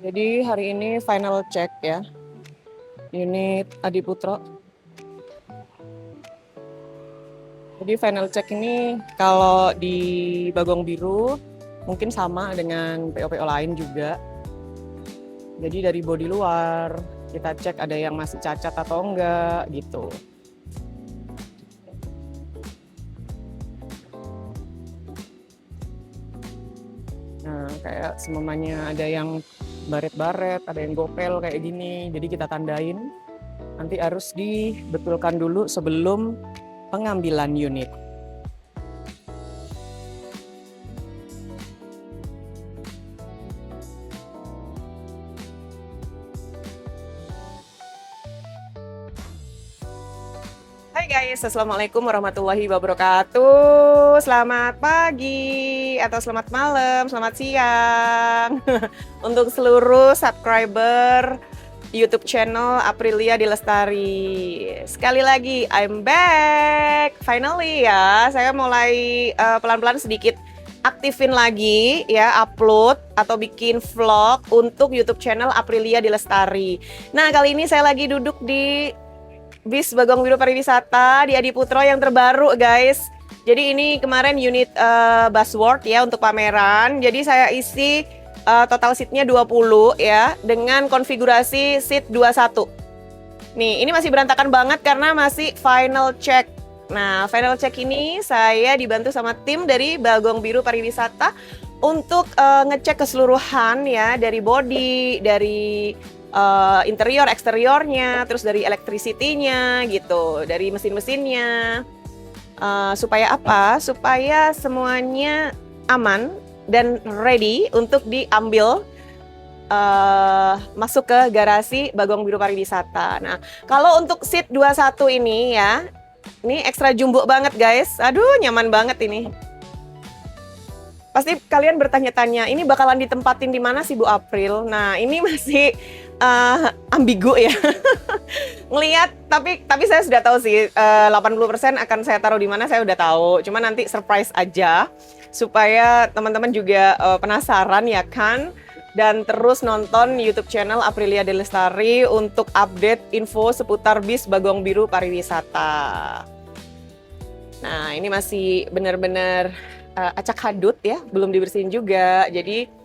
Jadi hari ini final check ya, unit Adiputro. Jadi final check ini kalau di Bagong Biru mungkin sama dengan PO-PO lain juga. Jadi dari bodi luar kita cek ada yang masih cacat atau enggak gitu. Nah kayak semuanya ada yang baret-baret, ada yang gopel kayak gini. Jadi kita tandain. Nanti harus dibetulkan dulu sebelum pengambilan unit. Hai guys, assalamualaikum warahmatullahi wabarakatuh. Selamat pagi atau selamat malam, selamat siang untuk seluruh subscriber YouTube channel Aprilia Dilestari. Sekali lagi, I'm back. Finally ya, saya mulai pelan-pelan sedikit aktifin lagi ya, upload atau bikin vlog untuk YouTube channel Aprilia Dilestari. Nah, kali ini saya lagi duduk di bis Bagong Biru Pariwisata di Adiputro yang terbaru guys. Jadi ini kemarin unit busword ya untuk pameran. Jadi saya isi total seatnya 20 ya dengan konfigurasi seat 21. Nih ini masih berantakan banget karena masih final check. Nah final check ini saya dibantu sama tim dari Bagong Biru Pariwisata untuk ngecek keseluruhan ya dari body, dari interior, eksteriornya, terus dari electricity-nya gitu, dari mesin-mesinnya. Supaya apa? Supaya semuanya aman dan ready untuk diambil masuk ke garasi Bagong Biru Pariwisata. Nah, kalau untuk seat 21 ini ya, ini ekstra jumbo banget guys. Aduh, nyaman banget ini. Pasti kalian bertanya-tanya, ini bakalan ditempatin di mana sih Bu April? Nah, ini masih ambigu ya. Ngelihat, tapi saya sudah tahu sih 80% akan saya taruh di mana, saya udah tahu. Cuma nanti surprise aja supaya teman-teman juga penasaran ya kan. Dan terus nonton YouTube channel Aprilia Dilestari untuk update info seputar bis Bagong Biru Pariwisata. Nah, ini masih benar-benar acak hadut ya, belum dibersihin juga. Jadi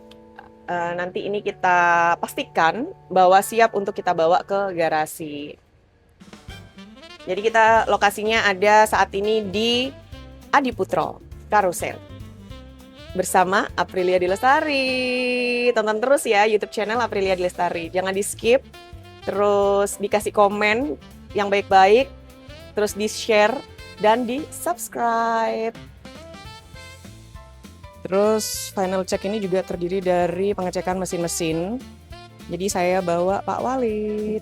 nanti ini kita pastikan bahwa siap untuk kita bawa ke garasi. Jadi kita lokasinya ada saat ini di Adiputro Karusel bersama Aprilia Dilestari. Tonton terus ya YouTube channel Aprilia Dilestari. Jangan di skip, terus dikasih komen yang baik-baik, terus di share dan di subscribe. Terus final check ini juga terdiri dari pengecekan mesin-mesin. Jadi saya bawa Pak Walid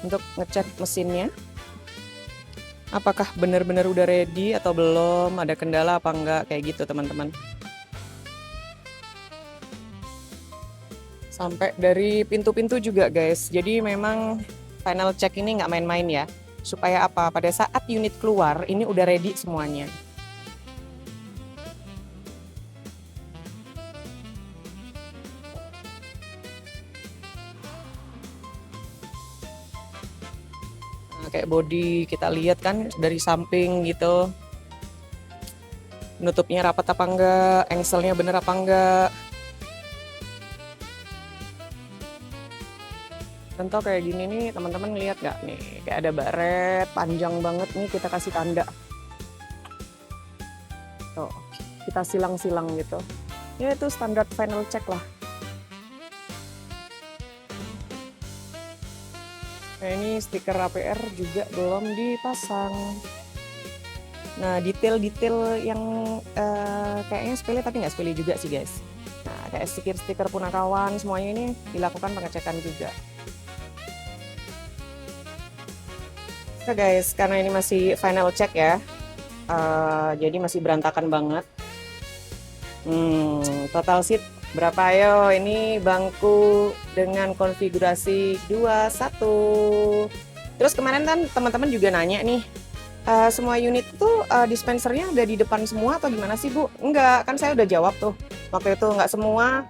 untuk ngecek mesinnya. Apakah benar-benar udah ready atau belum, ada kendala apa enggak, kayak gitu teman-teman. Sampai dari pintu-pintu juga guys. Jadi memang final check ini nggak main-main ya. Supaya apa? Pada saat unit keluar, ini udah ready semuanya. Kayak body kita lihat kan dari samping gitu, nutupnya rapat apa enggak, engselnya bener apa enggak. Contoh kayak gini nih teman-teman lihat nggak nih, kayak ada baret panjang banget nih, kita kasih tanda tuh, kita silang-silang gitu ya, itu standar final check lah. Nah ini stiker APR juga belum dipasang. Nah detail-detail yang kayaknya sepele tapi nggak sepele juga sih guys. Nah kayak stiker-stiker punakawan semuanya ini dilakukan pengecekan juga. Oke guys, karena ini masih final check ya, jadi masih berantakan banget. Total seat berapa ayo? Ini bangku dengan konfigurasi 21. Terus kemarin kan teman-teman juga nanya nih, semua unit tuh dispensernya udah di depan semua atau gimana sih Bu? Enggak, kan saya udah jawab tuh waktu itu, enggak semua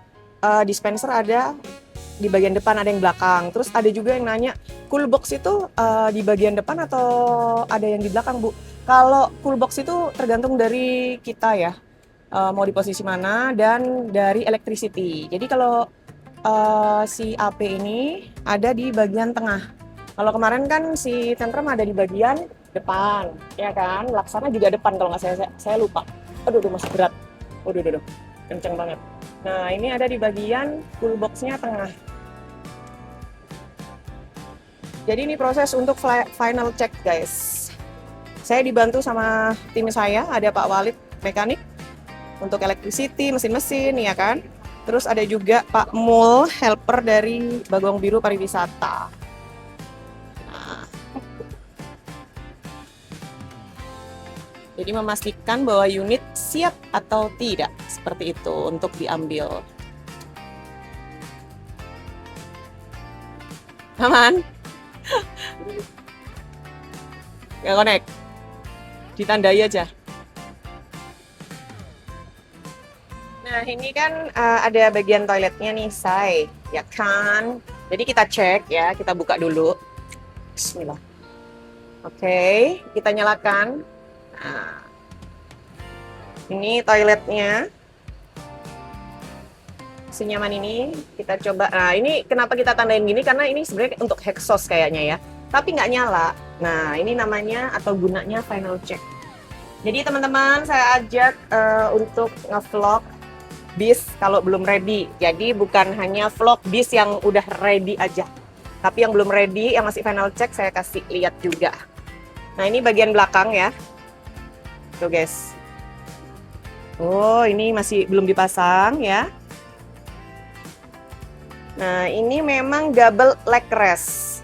dispenser ada di bagian depan, ada yang belakang. Terus ada juga yang nanya, cool box itu di bagian depan atau ada yang di belakang, Bu? Kalau cool box itu tergantung dari kita ya, mau di posisi mana dan dari electricity. Jadi kalau si AP ini ada di bagian tengah. Kalau kemarin kan si Tentrem ada di bagian depan, ya kan? Laksana juga depan kalau nggak saya lupa. Aduh, masih berat. Aduh, kenceng banget. Nah, ini ada di bagian cool box-nya tengah. Jadi ini proses untuk final check, guys. Saya dibantu sama tim saya, ada Pak Walid mekanik untuk electricity, mesin-mesin, ya kan? Terus ada juga Pak Mul, helper dari Bagong Biru Pariwisata. Nah, jadi memastikan bahwa unit siap atau tidak, seperti itu untuk diambil. Aman? Nggak connect? Ditandai aja. Nah, ini kan ada bagian toiletnya nih, say, ya kan? Jadi kita cek ya, kita buka dulu. Bismillah. Oke, kita nyalakan. Nah, ini toiletnya. Senyaman ini kita coba. Nah, ini kenapa kita tandain gini? Karena ini sebenarnya untuk exhaust kayaknya ya. Tapi nggak nyala. Nah, ini namanya atau gunanya final check. Jadi teman-teman, saya ajak untuk nge-vlog bis kalau belum ready. Jadi bukan hanya vlog bis yang udah ready aja. Tapi yang belum ready, yang masih final check, saya kasih lihat juga. Nah, ini bagian belakang ya. Tuh guys. Oh, ini masih belum dipasang ya. Nah, ini memang double leg rest.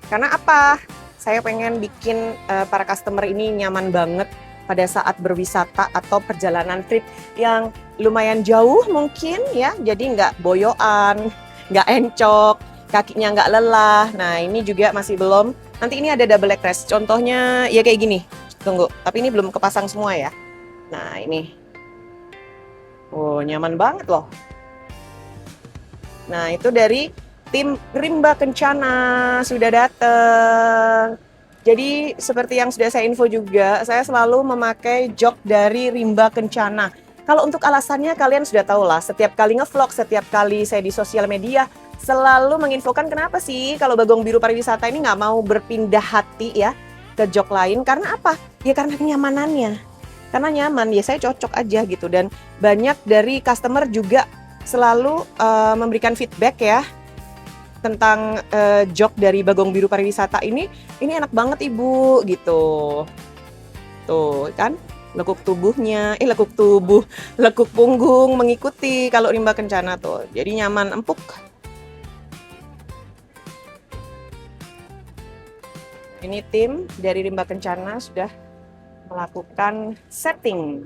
Karena apa? Saya pengen bikin para customer ini nyaman banget pada saat berwisata atau perjalanan trip yang lumayan jauh mungkin ya. Jadi nggak boyoan, nggak encok, kakinya nggak lelah. Nah, ini juga masih belum. Nanti ini ada double leg rest. Contohnya ya kayak gini. Tunggu, tapi ini belum kepasang semua ya. Nah, ini. Oh, nyaman banget loh. Nah, itu dari tim Rimba Kencana sudah datang. Jadi, seperti yang sudah saya info juga, saya selalu memakai jok dari Rimba Kencana. Kalau untuk alasannya kalian sudah tahu lah, setiap kali ngevlog, setiap kali saya di sosial media, selalu menginfokan kenapa sih kalau Bagong Biru Pariwisata ini nggak mau berpindah hati ya ke jok lain. Karena apa? Ya karena kenyamanannya. Karena nyaman, ya saya cocok aja gitu. Dan banyak dari customer juga selalu memberikan feedback ya tentang jok dari Bagong Biru Pariwisata ini enak banget Ibu gitu. Tuh kan, lekuk punggung mengikuti kalau Rimba Kencana tuh. Jadi nyaman, empuk. Ini tim dari Rimba Kencana sudah melakukan setting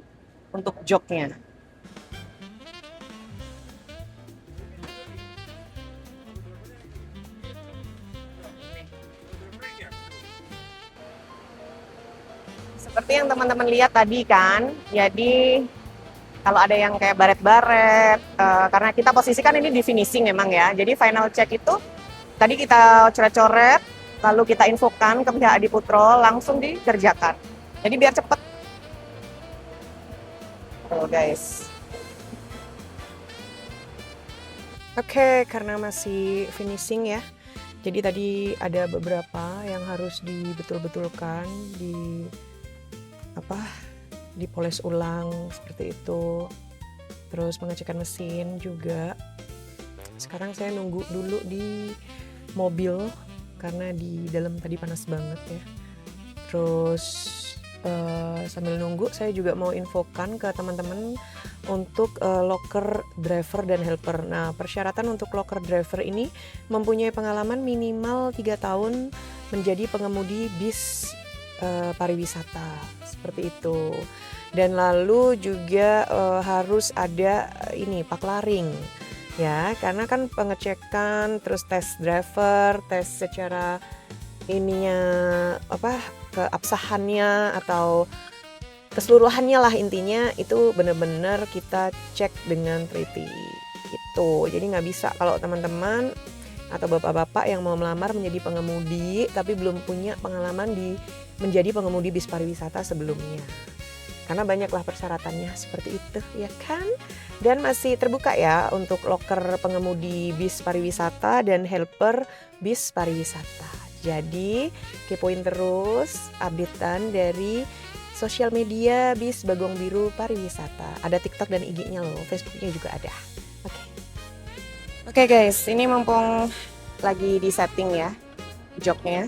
untuk joknya. Seperti yang teman-teman lihat tadi kan, jadi kalau ada yang kayak baret-baret, karena kita posisikan ini di finishing memang ya, jadi final check itu tadi kita coret-coret, lalu kita infokan ke pihak Adiputro, langsung dikerjakan. Jadi biar cepet. Tuh guys. Oke, karena masih finishing ya, jadi tadi ada beberapa yang harus dibetul-betulkan, dipoles ulang seperti itu. Terus pengecekan mesin juga. Sekarang saya nunggu dulu di mobil karena di dalam tadi panas banget ya. Terus sambil nunggu saya juga mau infokan ke teman-teman untuk locker driver dan helper. Nah, persyaratan untuk locker driver ini mempunyai pengalaman minimal 3 tahun menjadi pengemudi bis pariwisata seperti itu. Dan lalu juga harus ada paklaring ya, karena kan pengecekan terus tes driver, tes secara keabsahannya atau keseluruhannya lah, intinya itu benar-benar kita cek dengan teliti gitu. Jadi nggak bisa kalau teman-teman atau bapak-bapak yang mau melamar menjadi pengemudi tapi belum punya pengalaman menjadi pengemudi bis pariwisata sebelumnya. Karena banyaklah persyaratannya seperti itu, ya kan? Dan masih terbuka ya untuk loker pengemudi bis pariwisata dan helper bis pariwisata. Jadi kepoin terus updatean dari sosial media bis Bagong Biru Pariwisata. Ada TikTok dan IG-nya loh, Facebooknya juga ada. Oke guys, ini mumpung lagi di setting ya joknya.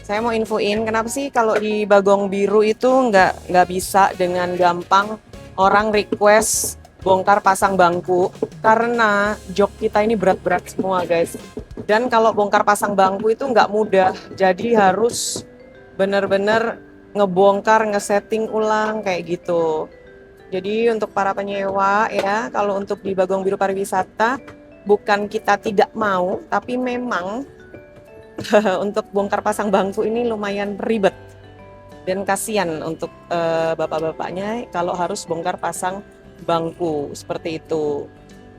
Saya mau infoin kenapa sih kalau di Bagong Biru itu nggak bisa dengan gampang orang request bongkar pasang bangku, karena jok kita ini berat-berat semua guys. Dan kalau bongkar pasang bangku itu nggak mudah, jadi harus bener-bener ngebongkar, ngesetting ulang kayak gitu. Jadi untuk para penyewa ya, kalau untuk di Bagong Biru Pariwisata, bukan kita tidak mau, tapi memang untuk bongkar pasang bangku ini lumayan ribet. Dan kasihan untuk bapak-bapaknya kalau harus bongkar pasang bangku seperti itu.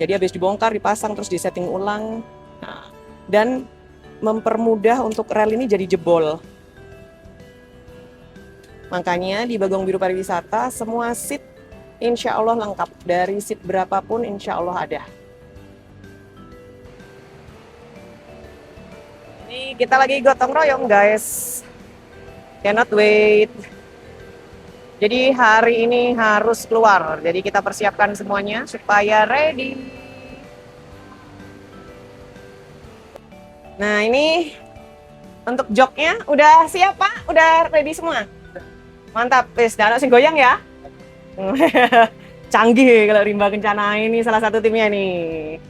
Jadi habis dibongkar, dipasang, terus disetting ulang. Nah, dan mempermudah untuk rel ini jadi jebol. Makanya di Bagong Biru Pariwisata semua seat insya Allah lengkap. Dari seat berapapun insya Allah ada. Ini kita lagi gotong royong guys. Cannot wait. Jadi hari ini harus keluar. Jadi kita persiapkan semuanya supaya ready. Nah ini untuk joknya udah siap Pak? Udah ready semua? Mantap, wis ada sing goyang ya. Canggih kalau Rimba Kencana ini salah satu timnya nih.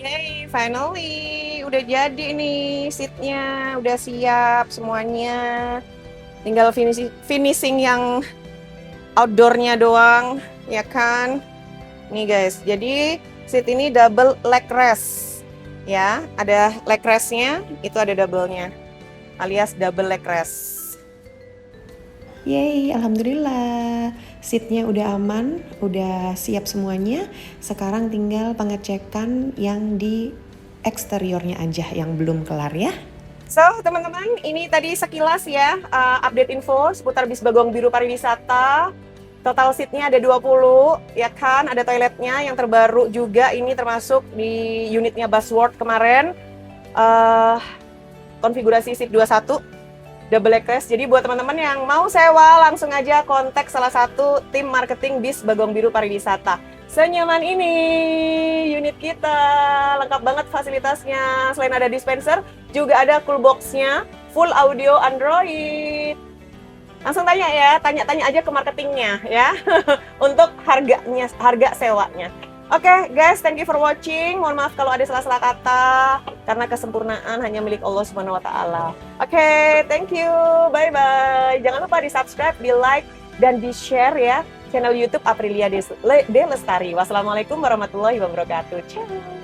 Yay, finally udah jadi nih seatnya, udah siap semuanya. Tinggal finishing yang outdoornya doang, ya kan? Nih guys, jadi seat ini double leg rest, ya. Ada leg restnya, itu ada double-nya, alias double leg rest. Yeay, alhamdulillah. Seatnya udah aman, udah siap semuanya. Sekarang tinggal pengecekan yang di eksteriornya aja yang belum kelar ya. So teman-teman, ini tadi sekilas ya update info seputar bis Bagong Biru Pariwisata. Total seatnya ada 20, ya kan? Ada toiletnya yang terbaru juga, ini termasuk di unitnya Busworld kemarin. Konfigurasi seat 21. Double leg rest. Jadi buat teman-teman yang mau sewa, langsung aja kontak salah satu tim marketing bis Bagong Biru Pariwisata. Senyaman ini unit kita, lengkap banget fasilitasnya. Selain ada dispenser, juga ada cool box-nya, full audio Android. Langsung tanya ya, tanya-tanya aja ke marketingnya ya, untuk harganya, harga sewanya. Oke guys, thank you for watching. Mohon maaf kalau ada salah-salah kata, karena kesempurnaan hanya milik Allah Subhanahu wa Ta'ala. Oke, thank you. Bye-bye. Jangan lupa di-subscribe, di-like, dan di-share ya channel YouTube Aprilia De Lestari. Wassalamualaikum warahmatullahi wabarakatuh. Ciao.